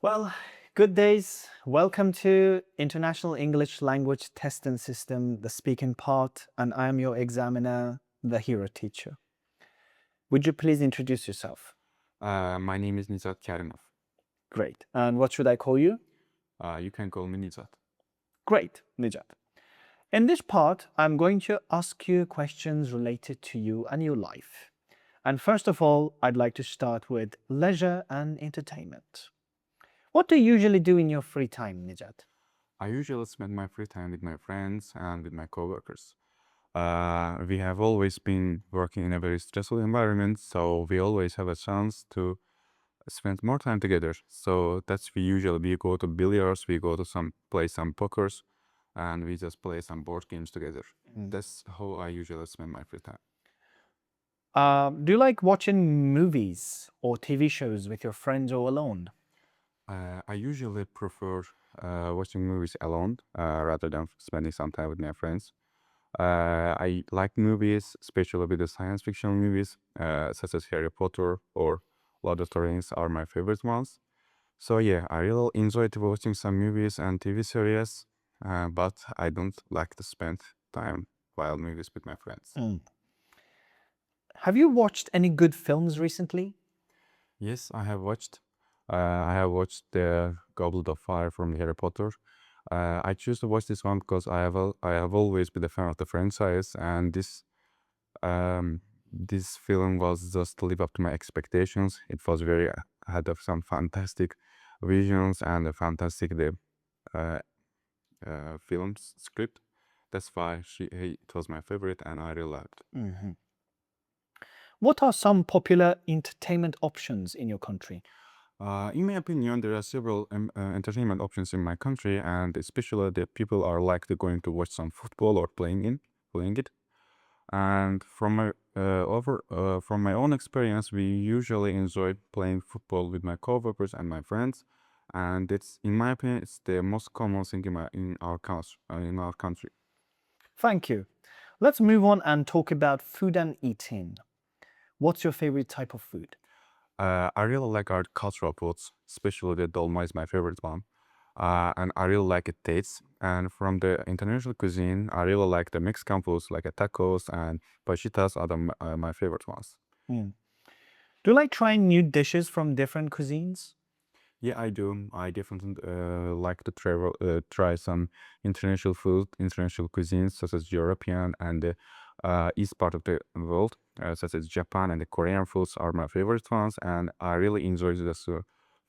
Well, good days. Welcome to International English Language Testing System, the speaking part, and I am your examiner, the hero teacher. Would you please introduce yourself? My name is Nizat Karimov. Great. And what should I call you? You can call me Nizat. Great, Nijat. In this part, I'm going to ask you questions related to you and your life. And first of all, I'd like to start with leisure and entertainment. What do you usually do in your free time, Nijat? I usually spend my free time with my friends and with my coworkers. We have always been working in a very stressful environment, so we always have a chance to spend more time together. So we go to billiards, we go to play some pokers, and we just play some board games together. That's how I usually spend my free time. Do you like watching movies or TV shows with your friends or alone? I usually prefer watching movies alone rather than spending some time with my friends. I like movies, especially with the science fiction movies, such as Harry Potter or Lord of the Rings are my favorite ones. So yeah, I really enjoyed watching some movies and TV series, but I don't like to spend time while movies with my friends. Have you watched any good films recently? Yes, I have watched the Goblet of Fire from Harry Potter. I choose to watch this one because I have always been a fan of the franchise, and um, this film was just to live up to my expectations. It was very had of some fantastic visions and a fantastic uh, film script. That's why it was my favorite, and I really liked. What are some popular entertainment options in your country? In my opinion, there are several entertainment options in my country, and especially the people are likely going to watch some football or playing it. And from my own experience, we usually enjoy playing football with my coworkers and my friends, and it's in my opinion, it's the most common thing in our country. Thank you. Let's move on and talk about food and eating. What's your favorite type of food? I really like our cultural foods, especially the dolma is my favorite one. And I really like it tastes. And from the international cuisine, I really like the Mexican foods like tacos and fajitas are my favorite ones. Do you like trying new dishes from different cuisines? Yeah, I do. I definitely like to try some international cuisines such as European and the east part of the world, such as Japan and the Korean foods are my favorite ones, and I really enjoy just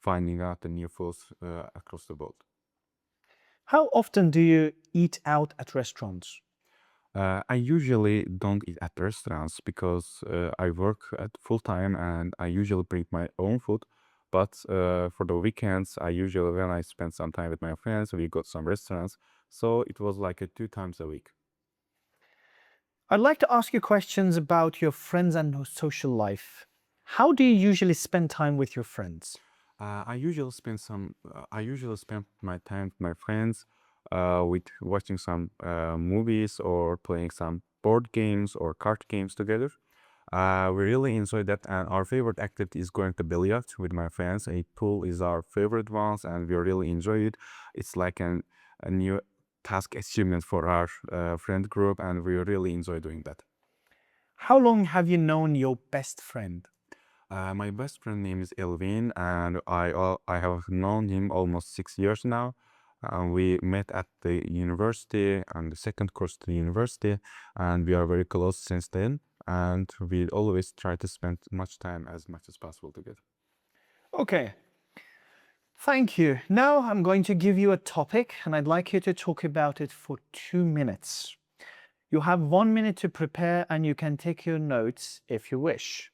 finding out the new foods across the world. How often do you eat out at restaurants? I usually don't eat at restaurants because I work at full time and I usually bring my own food. But for the weekends, when I spend some time with my friends, we got some restaurants. So it was like 2 times a week. I'd like to ask you questions about your friends and social life. How do you usually spend time with your friends? I usually spend my time with my friends, with watching some movies or playing some board games or card games together. We really enjoy that, and our favorite activity is going to billiards with my friends. A pool is our favorite ones, and we really enjoy it. It's like a new task achievement for our friend group, and we really enjoy doing that. How long have you known your best friend? My best friend name is Elvin, and I have known him almost 6 years now. We met at the university and the second course to the university, and we are very close since then. And we always try to spend as much as possible together. Okay, thank you. Now I'm going to give you a topic and I'd like you to talk about it for 2 minutes. You have 1 minute to prepare and you can take your notes if you wish.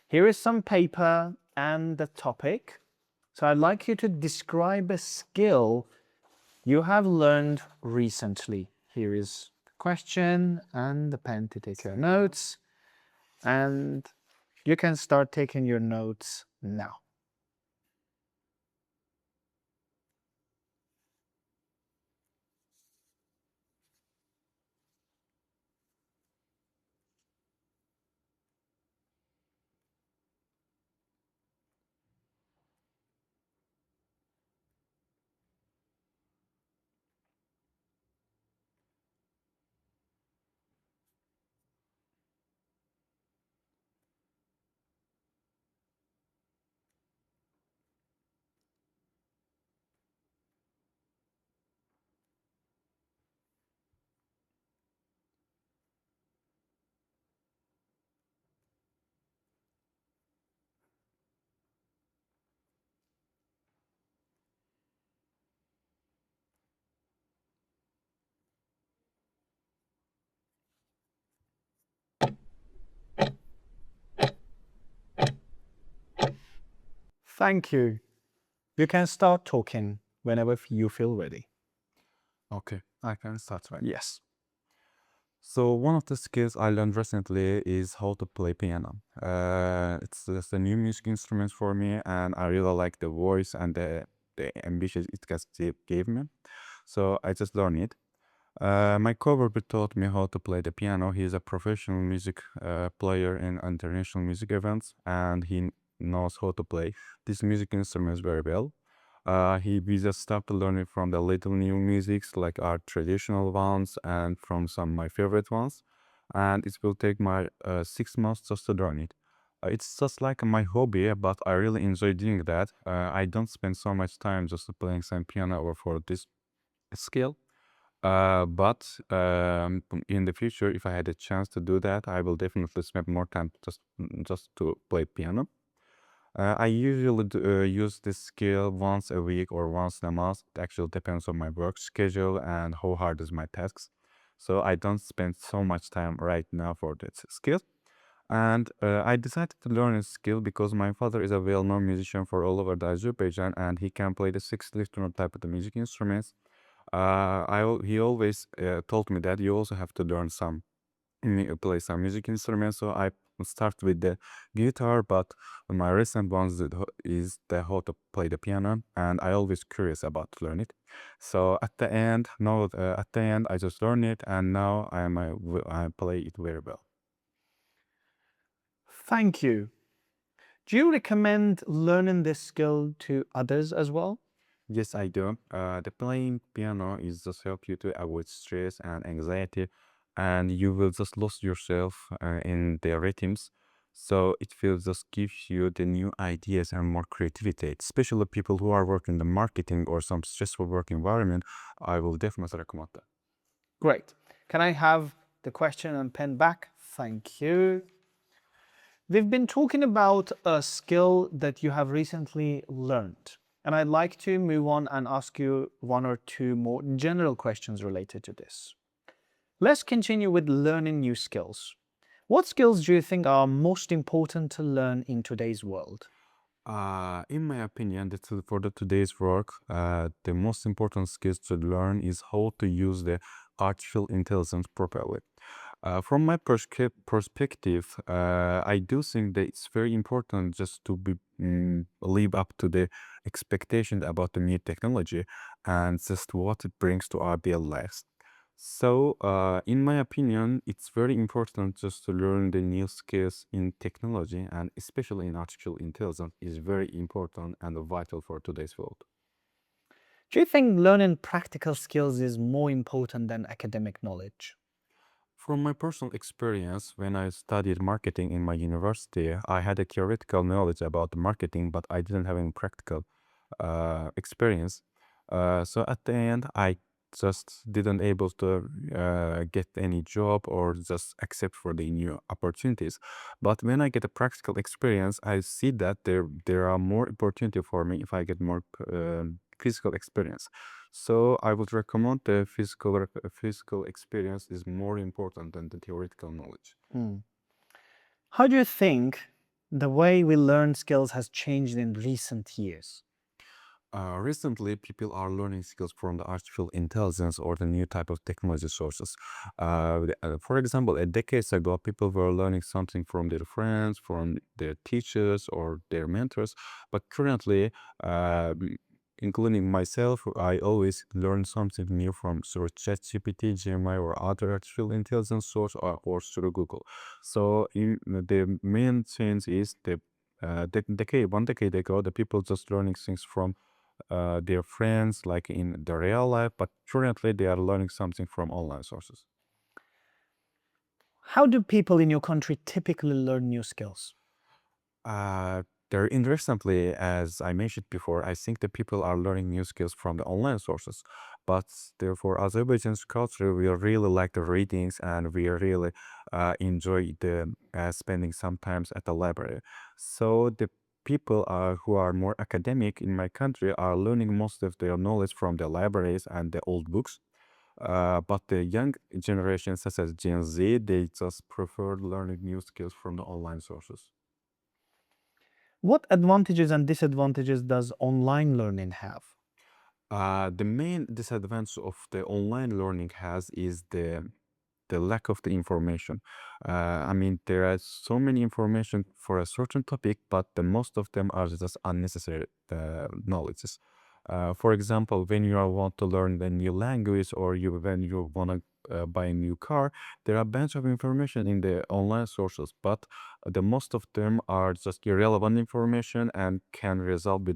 Here is some paper and the topic. So I'd like you to describe a skill you have learned recently. Here is the question and the pen to take your notes. And you can start taking your notes now. Thank you. You can start talking whenever you feel ready. Okay, I can start right. Yes. So one of the skills I learned recently is how to play piano. It's just a new music instrument for me, and I really like the voice and the ambition gave me. So I just learned it. My coworker taught me how to play the piano. He's a professional music player in international music events, and he knows how to play these music instruments very well. We just started learning from the little new musics, like our traditional ones, and from some of my favorite ones. And it will take my 6 months just to learn it. It's just like my hobby, but I really enjoy doing that. I don't spend so much time just playing some piano or for this skill. But in the future, if I had a chance to do that, I will definitely spend more time just to play piano. I usually use this skill once a week or once in a month. It actually depends on my work schedule and how hard is my tasks. So I don't spend so much time right now for this skill. And I decided to learn this skill because my father is a well-known musician for all over the Azerbaijan, and he can play the six different type of the music instruments. He always told me that you also have to learn play some music instruments. So I start with the guitar, but my recent ones is the how to play the piano, and I always curious about to learn it. So at the end, no, at the end I just learn it, and now I play it very well. Thank you. Do you recommend learning this skill to others as well? Yes, I do. The playing piano is just help you to avoid stress and anxiety, and you will just lose yourself in the rhythms. So it will just gives you the new ideas and more creativity. Especially people who are working in the marketing or some stressful work environment, I will definitely recommend that. Great. Can I have the question and pen back? Thank you. We've been talking about a skill that you have recently learned, and I'd like to move on and ask you one or two more general questions related to this. Let's continue with learning new skills. What skills do you think are most important to learn in today's world? In my opinion, for the today's work, the most important skills to learn is how to use the artificial intelligence properly. From my perspective, I do think that it's very important just to live up to the expectation about the new technology and just what it brings to our daily lives. So, in my opinion, it's very important just to learn the new skills in technology, and especially in artificial intelligence is very important and vital for today's world. Do you think learning practical skills is more important than academic knowledge? From my personal experience, when I studied marketing in my university, I had a theoretical knowledge about marketing, but I didn't have any practical experience. So at the end, I just didn't able to get any job or just accept for the new opportunities. But when I get a practical experience, I see that there are more opportunity for me if I get more physical experience. So I would recommend the physical experience is more important than the theoretical knowledge. Hmm. How do you think the way we learn skills has changed in recent years? Recently, people are learning skills from the artificial intelligence or the new type of technology sources. For example, a decade ago, people were learning something from their friends, from their teachers, or their mentors. But currently, uh, including myself, I always learn something new from through ChatGPT, Gemini, or other artificial intelligence source, or through Google. So, the main change is one decade ago, the people just learning things from their friends, like in the real life, but currently they are learning something from online sources. How do people in your country typically learn new skills? Uh, there interestingly, as I mentioned before, I think the people are learning new skills from the online sources. But therefore, Azerbaijan's culture, we really like the readings and we really enjoy the spending sometimes at the library. So the people who are more academic in my country are learning most of their knowledge from the libraries and the old books. But the young generation, such as Gen Z, they just prefer learning new skills from the online sources. What advantages and disadvantages does online learning have? The main disadvantage of the online learning has is the lack of the information. I mean, there are so many information for a certain topic, but the most of them are just unnecessary knowledges. For example, when you want to learn a new language or when you want to buy a new car, there are a bunch of information in the online sources, but the most of them are just irrelevant information and can result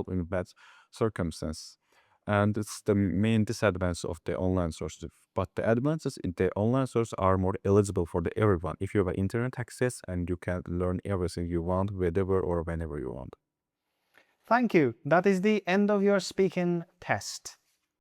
in bad circumstances. And it's the main disadvantage of the online sources. But the advantages in the online source are more eligible for everyone. If you have internet access and you can learn everything you want, wherever or whenever you want. Thank you. That is the end of your speaking test.